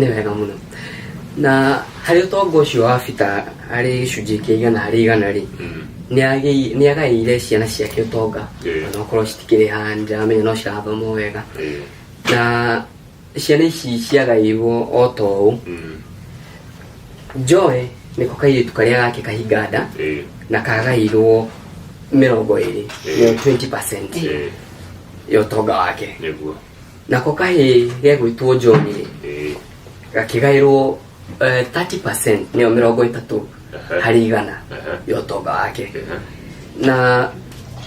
nĩ wega mũno. Na harĩ ũtonga ũcio wa bata harĩ gĩcunjĩ kĩa 100 rĩ, nĩ agaĩire ciana ciake ũtonga ona okorwo citikĩrĩ haha nĩndĩramenya no cirathoma wega. Na ciana ici ciagaĩirwo o ta ũũ. Joy nĩko kairĩtu karĩa gake kahinga nda na kagaĩirwo 20, 20% ya ũtonga wake. Nako kahĩ gegwĩtwo John gakĩgaĩrwo 30%, nĩyo 30 harĩ 100 ya ũtonga wake. Na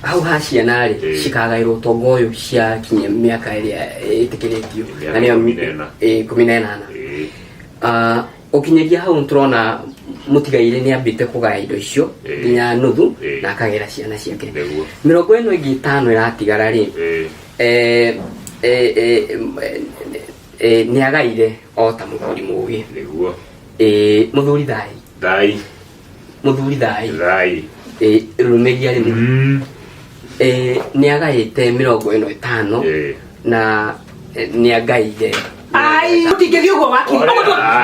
hau ha ciana rĩ cikagaĩrwo ũtonga ũyũ ciakinyia mĩaka ĩrĩa ĩtĩkĩrĩtio na nĩyo 18. Ũkinyagia hau nĩtũrona mũtigaire nĩambĩte kũgaya indo icio nginya nuthu na akagĩra ciana ciake. 50 ĩratigara rĩ nĩagaire o ta mũthuri mũgĩ. Mũthuri thai rũmĩgia rĩmwe nĩagaĩte 50 na nĩagaire. Ai, utigethie ugo waki.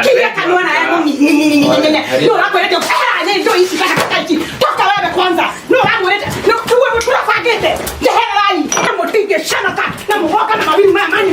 Kia kanua na yako nyenyenyenyenyenye. Ndio lako lete. Ndio hisi kaka kati. Toka wewe kwanza. Ndio lako lete. Ndio tuwe tunafagete. Jeherai. Kama tige shana ka. Na mwoka na mawili mani